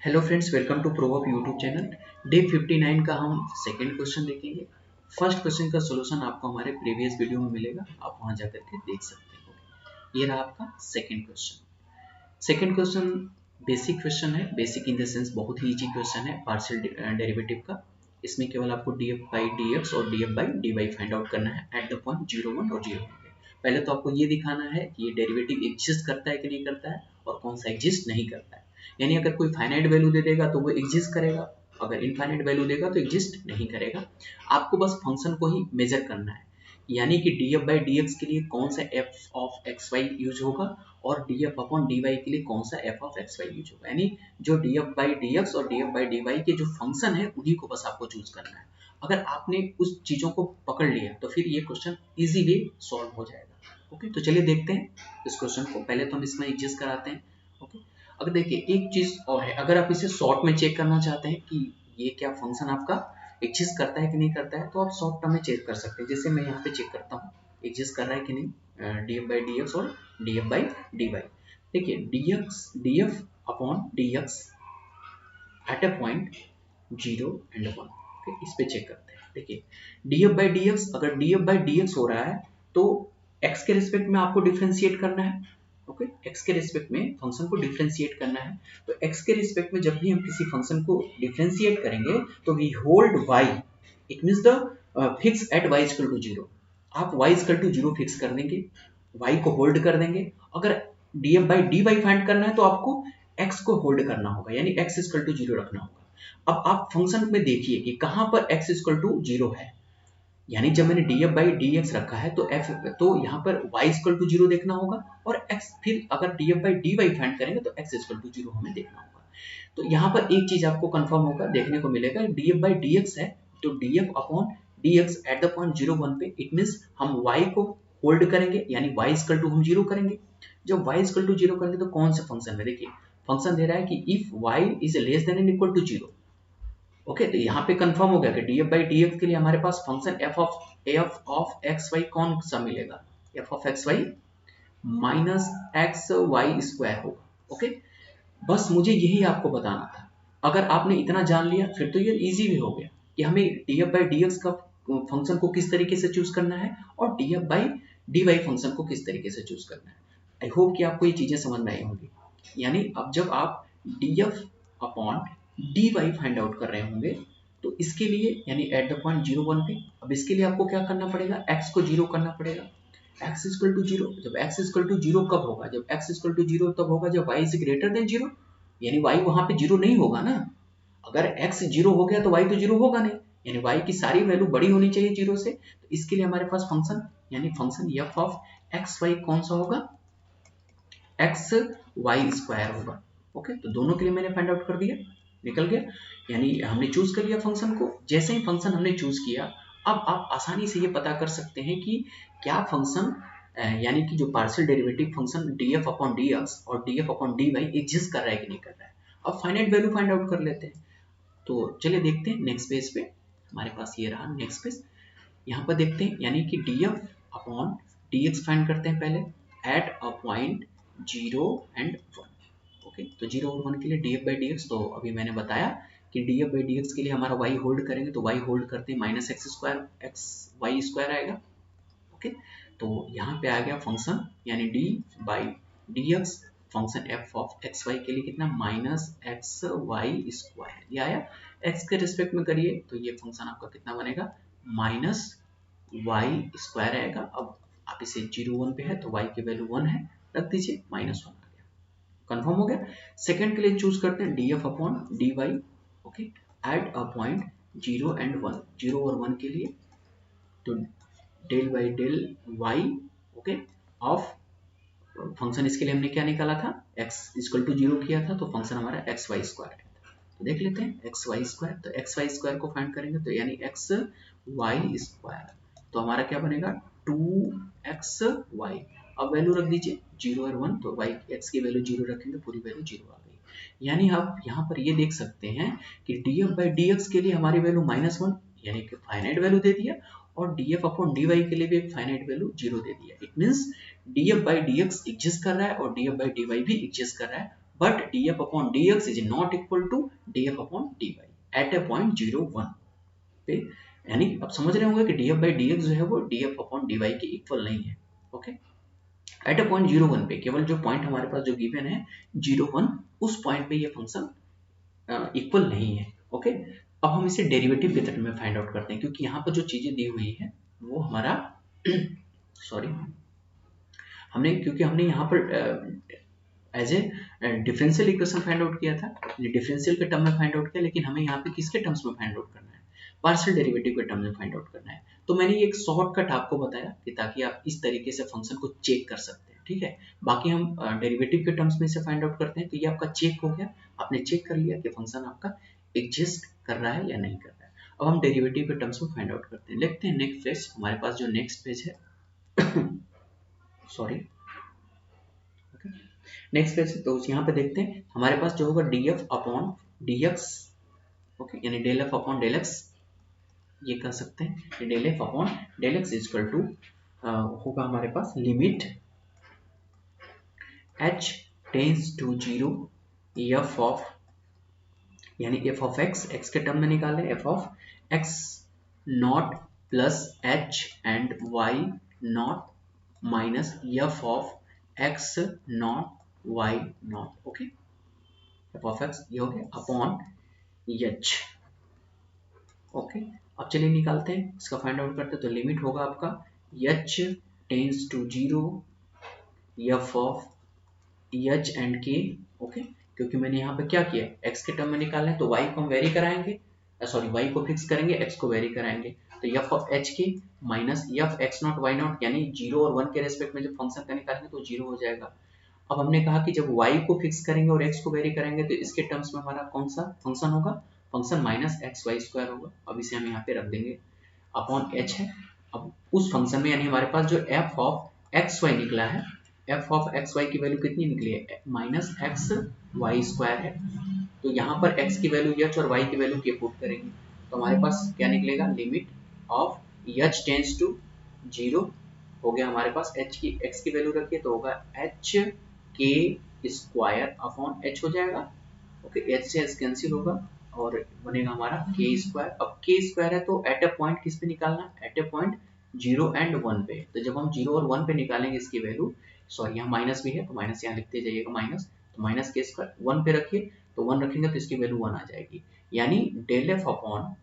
Hello friends, welcome to Proverb YouTube channel. Day 59 का हम second question देखेंगे। First question का सॉल्यूशन आपको हमारे प्रीवियस वीडियो में मिलेगा, आप वहां जाकर के देख सकते हैं। ये रहा आपका second question. Second question basic question है, बेसिक इन द सेंस बहुत ही इजी क्वेश्चन है पार्शियल डेरिवेटिव का। इसमें केवल आपको df बाई dx और df by dy find out करना है एट द पॉइंट 0 1 और 0 1 पे। पहले तो आपको ये दिखाना है कि ये डेरिवेटिव एग्जिस्ट करता है कि नहीं करता है और कौन सा एग्जिस्ट नहीं करता है। यानी अगर कोई फाइनाइट वैल्यू दे देगा तो वो एग्जिस्ट करेगा, अगर इनफाइनाइट वैल्यू देगा तो एग्जिस्ट नहीं करेगा। आपको बस फंक्शन को ही मेजर करना है, यानी कि df बाई dx के लिए कौन सा f ऑफ xy यूज होगा और df अपॉन dy के लिए कौन सा f ऑफ xy यूज होगा। यानी जो df बाई dx और df बाई dy के जो फंक्शन है उन्हीं को बस आपको चूज करना है। अगर आपने उस चीजों को पकड़ लिया तो फिर ये क्वेश्चन इजीली सॉल्व हो जाएगा। ओके, तो चलिए देखते हैं इस क्वेश्चन को। पहले तो हम इसमें एग्जिस्ट कराते हैं। ओके, अगर देखिए एक चीज और है, अगर आप इसे शॉर्ट में चेक करना चाहते हैं कि ये क्या फंक्शन आपका एग्जिस्ट करता है कि नहीं करता है, तो आप शॉर्ट टर्म में चेक कर सकते हैं। जैसे मैं यहाँ पे चेक करता हूँ एग्जिस्ट कर रहा है कि नहीं df बाई dx और df बाई dy। देखिए df upon dx eight a point 0 and 1। Okay, इस पे चेक करते हैं। देखिए df बाई dx, अगर df बाई dx हो रहा है तो x के रिस्पेक्ट में आपको डिफरेंशिएट करना है। ओके, x के रिस्पेक्ट में फंक्शन को डिफरेंशिएट करना है। तो x के रिस्पेक्ट में जब भी हम किसी फंक्शन को डिफरेंशिएट करेंगे तो we hold y, it means the fix at y equal to 0। आप y इक्वल टू 0 फिक्स कर देंगे, y को होल्ड कर देंगे। अगर df बाई dy फाइंड करना है तो आपको x को होल्ड करना होगा, यानी x इक्वल टू 0 रखना होगा। अब आप फंक्शन में देखिए कि कहां पर x इक्वल टू 0 है, यानी जब मैंने df बाई dx रखा है तो f तो यहाँ पर y इक्वल टू 0 देखना होगा और x, फिर अगर df बाई dy फाइंड करेंगे तो x इक्वल टू 0 हमें देखना होगा। तो यहाँ पर एक चीज आपको कंफर्म होगा, देखने को मिलेगा df बाई dx है तो df upon dx eight the point 0 1 पे, इट मींस हम y को होल्ड करेंगे, यानी y इक्वल टू हम 0 करेंगे। जब y इक्वल टू 0 करेंगे तो कौन से फंक्शन में, देखिए फंक्शन दे रहा है कि if y is less than and equal to 0। Okay, तो यहाँ पे कंफर्म हो गया कि df बाई dx के लिए हमारे पास फंक्शन f ऑफ xy कौन सा मिलेगा, f of xy minus x y square होगा। ओके, बस मुझे यही आपको बताना था। अगर आपने इतना जान लिया फिर तो ये इजी भी हो गया कि हमें df बाई dx का फंक्शन को किस तरीके से चूज करना है और df बाई dy फंक्शन को किस तरीके से चूज करना है। आई होप कि आपको ये चीजें समझ में आई होंगी। यानी अब जब आप df upon dy find out कर रहे होंगे तो इसके लिए, यानी एट द पॉइंट 0 1 पे, अब इसके लिए आपको क्या करना पड़ेगा, x को 0 करना पड़ेगा। x इक्वल टू 0, जब x इक्वल टू 0 कब होगा, जब x इक्वल टू 0 तब होगा जब y इज ग्रेटर देन 0, यानी y वहां पे 0 नहीं होगा ना। अगर x 0 हो गया तो y तो 0 होगा नहीं, यानी y की सारी वैल्यू बड़ी होनी चाहिए 0 से। तो इसके लिए हमारे पास फंक्शन, यानी फंक्शन f ऑफ xy कौन सा होगा, एक्स वाई स्क्वायर होगा। ओके, तो दोनों के लिए मैंने फाइंड आउट कर दिया, निकल गया, यानी हमने चूज कर लिया फंक्शन को। जैसे ही फंक्शन हमने चूज किया, अब आप आसानी से ये पता कर सकते हैं कि क्या फंक्शन, यानी कि जो partial derivative function df upon dx और df अपॉन dy एग्जिस्ट कर रहा है कि नहीं कर रहा है। अब फाइनाइट वैल्यू फाइंड आउट कर लेते हैं। तो चलिए देखते हैं नेक्स्ट पेज पे। हमारे पास ये रहा नेक्स्ट पेज, यहाँ पर देखते हैं, यानी कि df अपॉन dx फाइंड करते हैं पहले eight a point 0 and 1। Okay, तो 0 और 1 के लिए df बाई dx, तो अभी मैंने बताया कि df बाई dx के लिए हमारा y होल्ड करेंगे तो y होल्ड करते हैं minus x square x y square आएगा। ओके, तो यहाँ पे आ गया फंक्शन, यानी d by dx function f of x y के लिए कितना, माइनस एक्स वाई स्क्वायर। ये आया, x के रिस्पेक्ट में करिए तो ये फंक्शन आपका कितना बनेगा, माइनस वाई स्क्वायर आएगा। अब आप इसे 0 1 पे है तो y की वैल्यू 1 है, रख दीजिए, माइनस 1 आ गया। कंफर्म हो गया। सेकंड के लिए चूज करते हैं df upon dy। Okay, at a point 0 and 1, 0 और 1 के लिए, तो del by del y, okay, of function, इसके लिए हमने क्या निकाला था, x इक्वल टू 0 किया था तो फंक्शन हमारा एक्स वाई स्क्वायर है। तो देख लेते हैं एक्स वाई स्क्वायर, तो एक्स वाई स्क्वायर को फाइंड करेंगे तो यानी एक्स वाई स्क्वायर, तो हमारा क्या बनेगा 2xy। अब वैल्यू रख दीजिए 0 और 1, तो y x की वैल्यू 0 रखेंगे, पूरी वैल्यू 0 आ गई। यानी आप यहाँ पर ये देख सकते हैं कि df बाई dx के लिए हमारी वैल्यू -1, यानी कि फाइनाइट वैल्यू दे दिया, और df अपॉन dy के लिए भी एक फाइनाइट वैल्यू 0 दे दिया। It means df by dx exist कर रहा है और df बाई dy भी एग्जिस्ट कर रहा है, but d f upon d x is not equal to d f upon d y at a point 0 1 पे। यानी आप समझ रहे होंगे कि d f by d x जो है वो d f upon d y के इक्वल नहीं है। ओके, एट ए पॉइंट 0 1 पे, केवल जो पॉइंट हमारे पास जो गिवन है 0 1, उस पॉइंट पे ये फंक्शन इक्वल नहीं है। ओके, अब हम इसे डेरिवेटिव के टर्म में फाइंड आउट करते हैं, क्योंकि यहाँ पर जो चीजें दी हुई है वो हमारा सॉरी क्योंकि हमने यहाँ पर as a differential equation find out किया था, डिफरेंशियल के टर्म में फाइंड आउट किया, लेकिन हमें यहाँ पे किसके टर्म्स में फाइंड आउट करना है, पार्शियल डेरिवेटिव के टर्म में फाइंड आउट करना है। तो मैंने ये एक शॉर्टकट आपको बताया कि ताकि आप इस तरीके से फंक्शन को चेक कर सकते हैं। ठीक है, बाकी हम डेरिवेटिव के टर्म्स में से फाइंड आउट करते हैं। तो ये आपका चेक हो गया, आपने चेक कर लिया कि फंक्शन आपका एग्जिस्ट कर रहा है या नहीं कर रहा है। अब हम डेरिवेटिव के टर्म्स में फाइंड आउट करते हैं। लिखते हैं नेक्स्ट पेज, हमारे पास जो नेक्स्ट पेज है सॉरी नेक्स्ट पेज, तो यहाँ पे देखते हैं हमारे पास जो होगा d f upon d x. Okay, यानी del F upon del x, ये कर सकते हैं del F upon del x is equal to होगा हमारे पास limit h tends to 0 f of, यानी एफ ऑफ एक्स के टर्म में निकालें, f of x not plus h and why not minus f of x not Y not. Okay, f of x ये हो गया अपॉन एच। ओके, अब चलिए निकालते हैं, इसका फाइंड आउट करते हैं। तो लिमिट होगा आपका h tends to 0 f of h and k. Okay, क्योंकि मैंने यहाँ पे क्या किया, x के टर्म में निकालना है तो y को हम वेरी कराएंगे, सॉरी y को फिक्स करेंगे, x को वेरी कराएंगे। तो एफ ऑफ एच के minus F x not why not, यानी 0 और 1 के रेस्पेक्ट में जब फंक्शन का निकालेंगे तो 0 हो जाएगा। अब हमने कहा कि जब y को फिक्स करेंगे और x को वेरी करेंगे तो इसके टर्म्स में हमारा कौन सा फंक्शन होगा, function minus x y square होगा। अब इसे हम यहाँ पे रख देंगे, अपॉन h है। अब उस फंक्शन में यानी हमारे पास जो एफ ऑफ एक्स वाई निकला है, एफ ऑफ एक्स वाई की वैल्यू कितनी निकली है, माइनस एक्स वाई स्क्वायर है। तो यहाँ पर x की वैल्यू h और y की वैल्यू k पुट करेंगे तो हमारे पास क्या निकलेगा, limit of h tends to 0 हो गया हमारे पास, h की x की वैल्यू रखिए तो होगा h k square upon h हो जाएगा। ओके, h से h कैंसिल होगा और बनेगा हमारा k स्क्वायर। अब k स्क्वायर है तो एट ए पॉइंट किस पे निकालना है, एट ए पॉइंट 0 एंड 1 पे। तो जब हम 0 और 1 पे निकालेंगे इसकी वैल्यू, सॉरी यहाँ माइनस भी है तो माइनस यहाँ लिखते जाइएगा माइनस, तो माइनस के स्क्वायर 1 पे रखिए तो 1 रखेंगे तो इसकी वैल्यू 1 आ जाएगी। यानी del F upon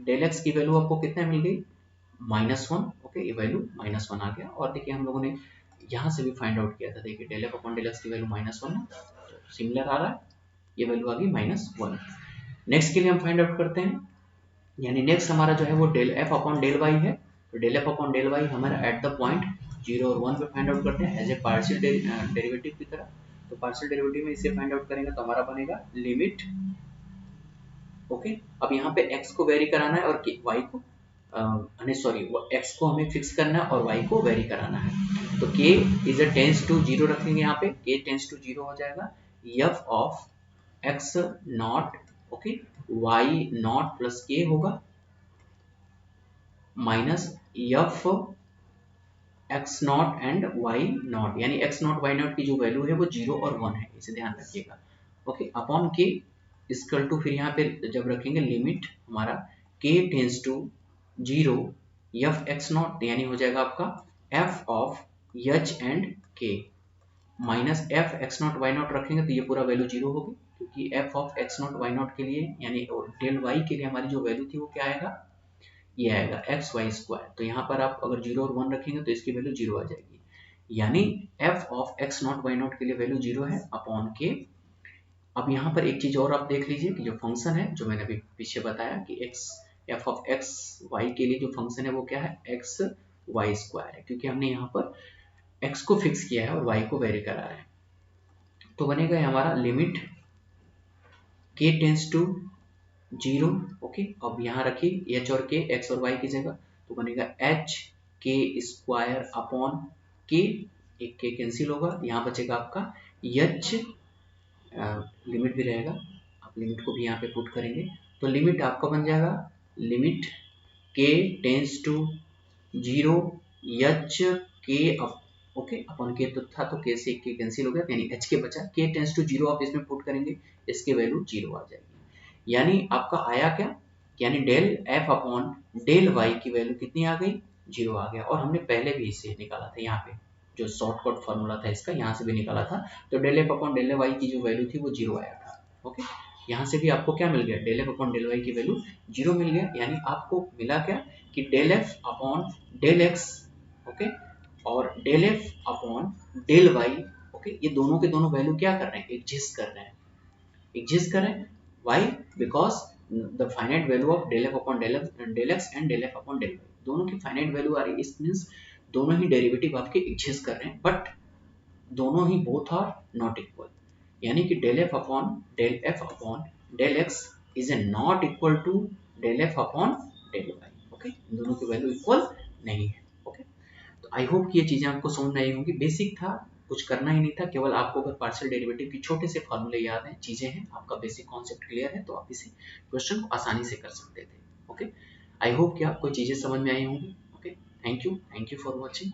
del x की वैल्यू आपको कितना मिल गई, -1। ओके, ये वैल्यू -1 आ गया। और देखिए हम लोगों ने यहाँ से भी फाइंड आउट किया था, देखिए del F upon del x की वैल्यू -1 है, तो सिमिलर आ रहा है, ये वैल्यू आ गई -1। नेक्स्ट के लिए हम फाइंड आउट करते हैं, यानी नेक्स्ट हमारा जो है वो del F upon del Y है। तो del F upon del Y हमारा एट द पॉइंट 0 और 1 पे फाइंड आउट करते हैं एज ए पार्शियल डेरिवेटिव की तरह। तो पार्शियल डेरिवेटिव में इसे फाइंड आउट करेंगे तो हमारा बनेगा लिमिट। ओके, अब यहाँ पे x को वेरी कराना है और y को सॉरी x को हमें फिक्स करना है और y को वेरी कराना है। तो k is a tends to 0 रखेंगे, यहाँ पे k टेंस टू 0 हो जाएगा, f of x naught, okay, y naught plus k होगा minus F x naught and why not, यानी एक्स नॉट वाई नॉट की जो वैल्यू है वो 0 और 1 है, इसे ध्यान रखिएगा। ओके, अपॉन के इक्वल टू, फिर यहाँ पे जब रखेंगे लिमिट हमारा k tends to 0 F x naught, यानी हो जाएगा आपका f of h and k minus F x not Y naught रखेंगे तो ये पूरा वैल्यू 0 होगी, क्योंकि f of x not Y naught के लिए यानी डेल y के लिए हमारी जो वैल्यू थी वो क्या आएगा, ये आएगा एक्स वाई स्क्वायर। तो यहाँ पर आप अगर 0 और 1 रखेंगे तो इसकी वैल्यू 0 आ जाएगी, यानी f of x not Y naught के लिए वैल्यू 0 है अपॉन के। अब यहाँ पर एक चीज और आप देख लीजिए कि जो फंक्शन है जो मैंने अभी पीछे बताया कि f ऑफ एक्स वाई के लिए जो फंक्शन है वो क्या है, एक्स वाई स्क्वायर है, क्योंकि हमने यहाँ पर x को फिक्स किया है और y को वेरी करा है। तो बनेगा हमारा limit k tends to 0। Okay, अब यहाँ रखिए h और k, x और y की जगह, तो बनेगा h k square upon k, एक k कैंसिल होगा, यहाँ बचेगा आपका h, लिमिट भी रहेगा, आप लिमिट को भी यहाँ पे पुट करेंगे तो लिमिट आपका बन जाएगा limit k tends to 0 h k okay, upon के तो था, तो के से के कैंसिल हो गया, यानी एच के बचा, के टेंस टू जीरो आप इसमें पुट करेंगे, इसकी वैल्यू जीरो आ जाएगी। यानी आपका आया क्या, यानी del F upon del Y की वैल्यू कितनी आ गई, जीरो आ गया। और हमने पहले भी इसे निकाला था, यहाँ पे जो शॉर्टकट फॉर्मूला था इसका, यहाँ से भी निकाला था, तो del F upon del Y की जो वैल्यू थी वो जीरो आया था। ओके, यहाँ से भी आपको क्या मिल गया, del F upon del Y की वैल्यू जीरो मिल गया, यानी आपको मिला क्या कि del F upon del x, okay, और del F upon del y, okay, ये दोनों के दोनों वैल्यू क्या कर रहे हैं, एग्जिस्ट कर रहे हैं, एग्जिस्ट कर रहे हैं। Why, because the finite value of del F upon del X and del F upon del Y, दोनों की फाइनाइट वैल्यू आ रही है, इस मीन्स दोनों ही डेरिवेटिव आपके एग्जिस्ट कर रहे हैं, बट दोनों ही बोथ आर नॉट इक्वल, यानी कि del F upon del x is a not equal to del F upon del y. Okay, इन दोनों की वैल्यू इक्वल नहीं है। ओके, तो आई होप कि ये चीजें आपको समझ में आई होंगी। बेसिक था, कुछ करना ही नहीं था, केवल आपको अगर पार्शियल डेरिवेटिव की छोटे से फॉर्मूले याद हैं, चीजें हैं, आपका बेसिक कॉन्सेप्ट क्लियर है, तो आप इसे क्वेश्चन को आसानी से कर सकते थे। ओके, आई होप कि आपको चीजें समझ में आई होंगी। Okay, thank you for watching.